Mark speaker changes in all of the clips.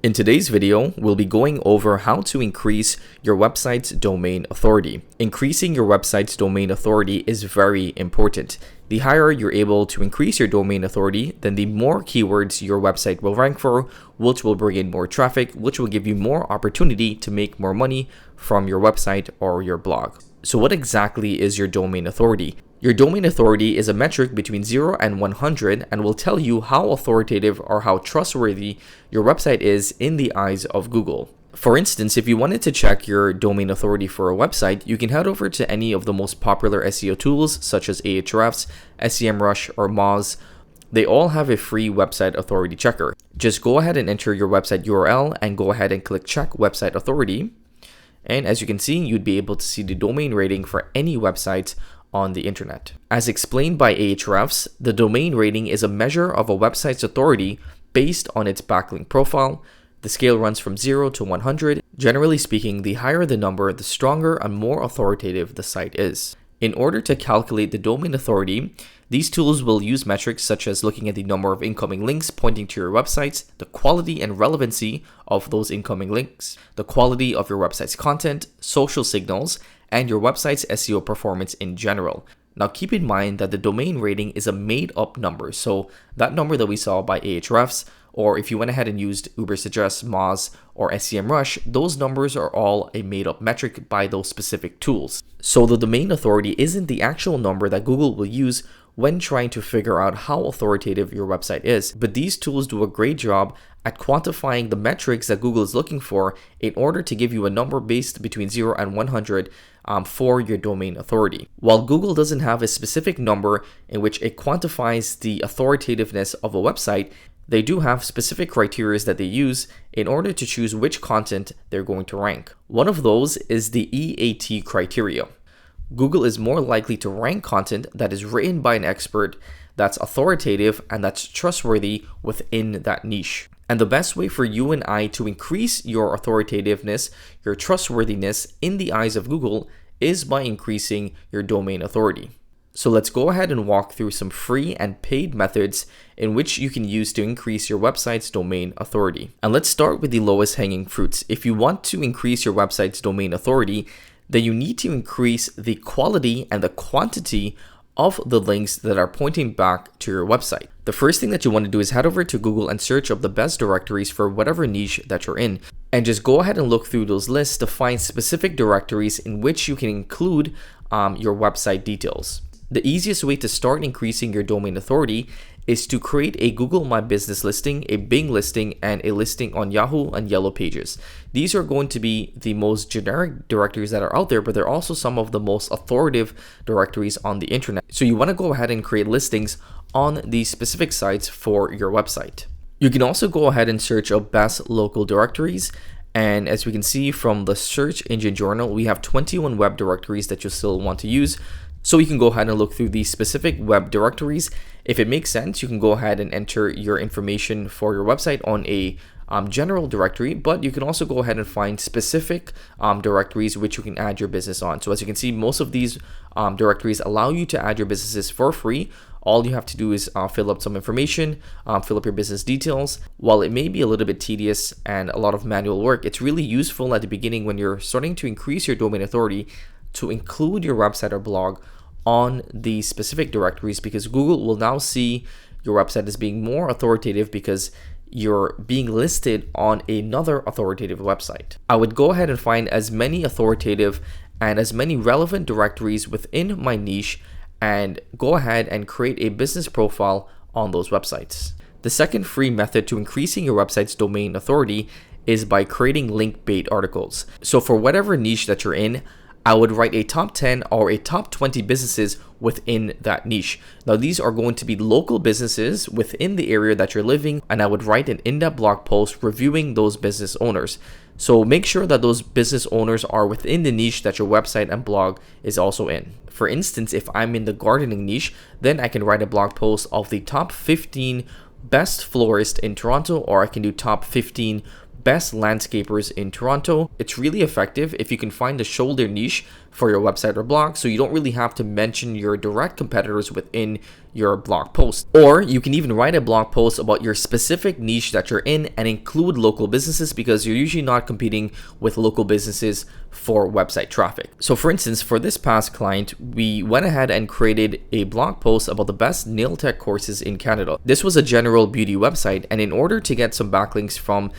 Speaker 1: In today's video, we'll be going over how to increase your website's domain authority. Increasing your website's domain authority is very important. The higher you're able to increase your domain authority, then the more keywords your website will rank for, which will bring in more traffic, which will give you more opportunity to make more money from your website or your blog. So what exactly is your domain authority? Your domain authority is a metric between 0 and 100 and will tell you how authoritative or how trustworthy your website is in the eyes of Google. For instance, if you wanted to check your domain authority for a website, you can head over to any of the most popular SEO tools such as Ahrefs, SEMrush, or Moz. They all have a free website authority checker. Just go ahead and enter your website URL and go ahead and click check website authority. And as you can see, you'd be able to see the domain rating for any website on the internet. As explained by Ahrefs, the domain rating is a measure of a website's authority based on its backlink profile. The scale runs from 0 to 100. Generally speaking, the higher the number, the stronger and more authoritative the site is. In order to calculate the domain authority, these tools will use metrics such as looking at the number of incoming links pointing to your websites, the quality and relevancy of those incoming links, the quality of your website's content, social signals, and your website's SEO performance in general. Now keep in mind that the domain rating is a made up number. So that number that we saw by Ahrefs, or if you went ahead and used Ubersuggest, Moz, or SEMrush, those numbers are all a made up metric by those specific tools. So the domain authority isn't the actual number that Google will use when trying to figure out how authoritative your website is. But these tools do a great job at quantifying the metrics that Google is looking for in order to give you a number based between 0 and 100 for your domain authority. While Google doesn't have a specific number in which it quantifies the authoritativeness of a website, they do have specific criteria that they use in order to choose which content they're going to rank. One of those is the EAT criteria. Google is more likely to rank content that is written by an expert, that's authoritative, and that's trustworthy within that niche. And the best way for you and I to increase your authoritativeness, your trustworthiness in the eyes of Google is by increasing your domain authority. So let's go ahead and walk through some free and paid methods in which you can use to increase your website's domain authority. And let's start with the lowest hanging fruits. If you want to increase your website's domain authority, then you need to increase the quality and the quantity of the links that are pointing back to your website. The first thing that you want to do is head over to Google and search up the best directories for whatever niche that you're in. And just go ahead and look through those lists to find specific directories in which you can include your website details. The easiest way to start increasing your domain authority is to create a Google My Business listing, a Bing listing, and a listing on Yahoo and Yellow Pages. These are going to be the most generic directories that are out there, but they're also some of the most authoritative directories on the internet. So you want to go ahead and create listings on these specific sites for your website. You can also go ahead and search up best local directories. And as we can see from the search engine journal, we have 21 web directories that you still want to use. So you can go ahead and look through these specific web directories. If it makes sense, you can go ahead and enter your information for your website on a general directory, but you can also go ahead and find specific directories which you can add your business on. So as you can see, most of these directories allow you to add your businesses for free. All you have to do is fill up some information, fill up your business details. While it may be a little bit tedious and a lot of manual work, it's really useful at the beginning when you're starting to increase your domain authority to include your website or blog on these specific directories, because Google will now see your website as being more authoritative because you're being listed on another authoritative website. I would go ahead and find as many authoritative and as many relevant directories within my niche and go ahead and create a business profile on those websites. The second free method to increasing your website's domain authority is by creating link bait articles. So for whatever niche that you're in, I would write a top 10 or a top 20 businesses within that niche. Now these are going to be local businesses within the area that you're living, and I would write an in-depth blog post reviewing those business owners. So make sure that those business owners are within the niche that your website and blog is also in. For instance, if I'm in the gardening niche, then I can write a blog post of the top 15 best florists in Toronto, or I can do top 15 best landscapers in Toronto. It's really effective if you can find a shoulder niche for your website or blog, so you don't really have to mention your direct competitors within your blog post. Or you can even write a blog post about your specific niche that you're in and include local businesses, because you're usually not competing with local businesses for website traffic. So for instance, for this past client, we went ahead and created a blog post about the best nail tech courses in Canada. This was a general beauty website, and in order to get some backlinks from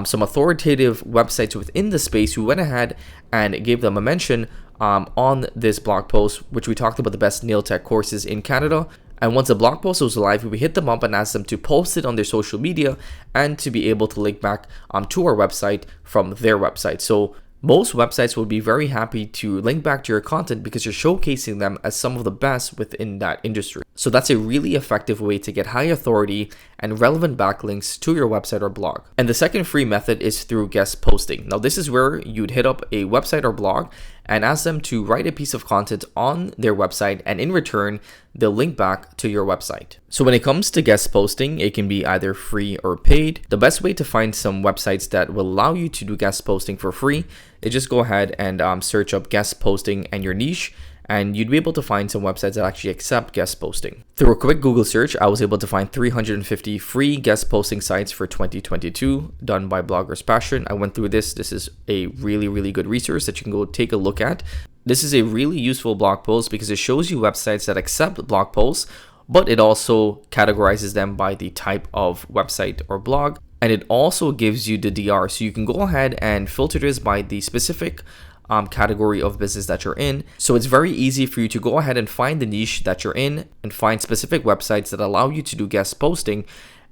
Speaker 1: some authoritative websites within the space, we went ahead and gave them a mention on this blog post, which we talked about the best nail tech courses in Canada. And once the blog post was live, we hit them up and asked them to post it on their social media and to be able to link back to our website from their website. So most websites would be very happy to link back to your content because you're showcasing them as some of the best within that industry. So that's a really effective way to get high authority and relevant backlinks to your website or blog. And the second free method is through guest posting. Now this is where you'd hit up a website or blog and ask them to write a piece of content on their website, and in return, they'll link back to your website. So when it comes to guest posting, it can be either free or paid. The best way to find some websites that will allow you to do guest posting for free is just go ahead and search up guest posting and your niche, and you'd be able to find some websites that actually accept guest posting. Through a quick Google search, I was able to find 350 free guest posting sites for 2022 done by Bloggers Passion. I went through this. This is a really good resource that you can go take a look at. This is a really useful blog post because it shows you websites that accept blog posts, but it also categorizes them by the type of website or blog. And it also gives you the DR. So you can go ahead and filter this by the specific category of business that you're in. So it's very easy for you to go ahead and find the niche that you're in and find specific websites that allow you to do guest posting.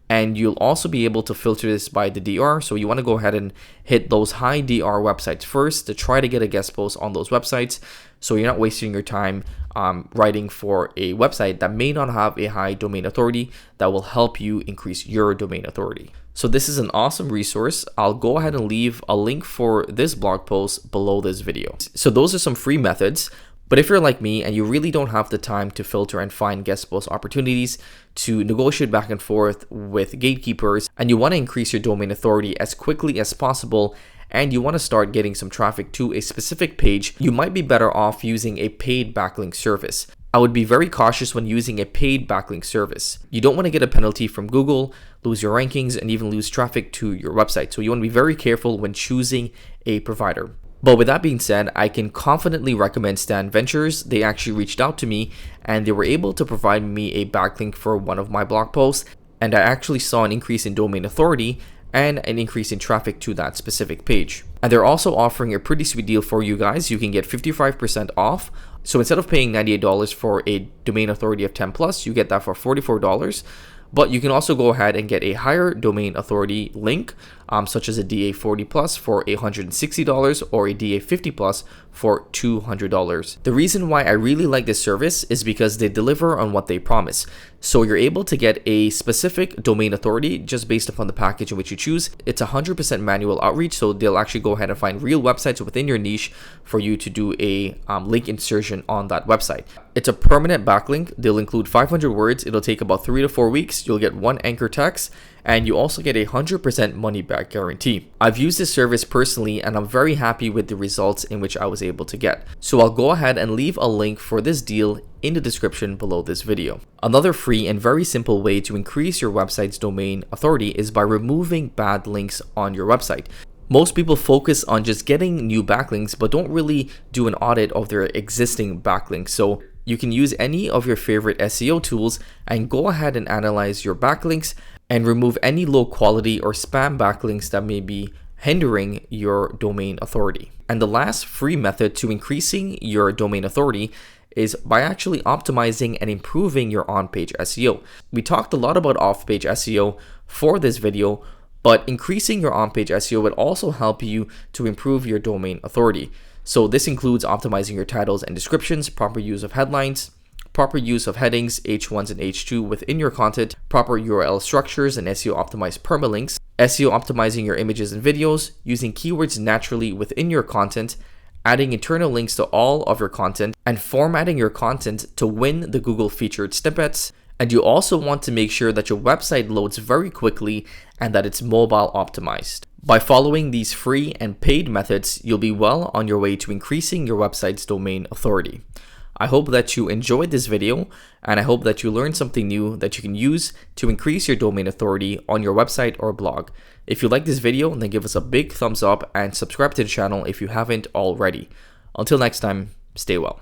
Speaker 1: And you'll also be able to filter this by the DR. So you want to go ahead and hit those high DR websites first to try to get a guest post on those websites, so you're not wasting your time writing for a website that may not have a high domain authority that will help you increase your domain authority. So this is an awesome resource. I'll go ahead and leave a link for this blog post below this video. So those are some free methods. But if you're like me and you really don't have the time to filter and find guest post opportunities, to negotiate back and forth with gatekeepers, and you want to increase your domain authority as quickly as possible, and you want to start getting some traffic to a specific page, you might be better off using a paid backlink service. I would be very cautious when using a paid backlink service. You don't want to get a penalty from Google, lose your rankings, and even lose traffic to your website. So you want to be very careful when choosing a provider. But with that being said, I can confidently recommend Stan Ventures. They actually reached out to me and they were able to provide me a backlink for one of my blog posts. And I actually saw an increase in domain authority and an increase in traffic to that specific page. And they're also offering a pretty sweet deal for you guys. You can get 55% off. So instead of paying $98 for a domain authority of 10 plus, you get that for $44. But you can also go ahead and get a higher domain authority link, such as a DA40 plus for $160 or a DA50 plus for $200. The reason why I really like this service is because they deliver on what they promise. So you're able to get a specific domain authority just based upon the package in which you choose. It's 100% manual outreach, so they'll actually go ahead and find real websites within your niche for you to do a link insertion on that website. It's a permanent backlink. They'll include 500 words. It'll take about 3 to 4 weeks. You'll get one anchor text, and you also get a 100% money back guarantee. I've used this service personally, and I'm very happy with the results in which I was able to get. So I'll go ahead and leave a link for this deal in the description below this video. Another free and very simple way to increase your website's domain authority is by removing bad links on your website. Most people focus on just getting new backlinks, but don't really do an audit of their existing backlinks. So you can use any of your favorite SEO tools and go ahead and analyze your backlinks and remove any low quality or spam backlinks that may be hindering your domain authority. And the last free method to increasing your domain authority is by actually optimizing and improving your on-page SEO. We talked a lot about off-page SEO for this video, but increasing your on-page SEO would also help you to improve your domain authority. So this includes optimizing your titles and descriptions, proper use of headlines, proper use of headings, H1s and H2 within your content, proper URL structures and SEO optimized permalinks, SEO optimizing your images and videos, using keywords naturally within your content, adding internal links to all of your content, and formatting your content to win the Google featured snippets. And you also want to make sure that your website loads very quickly and that it's mobile optimized. By following these free and paid methods, you'll be well on your way to increasing your website's domain authority. I hope that you enjoyed this video, and I hope that you learned something new that you can use to increase your domain authority on your website or blog. If you like this video, then give us a big thumbs up and subscribe to the channel if you haven't already. Until next time, stay well.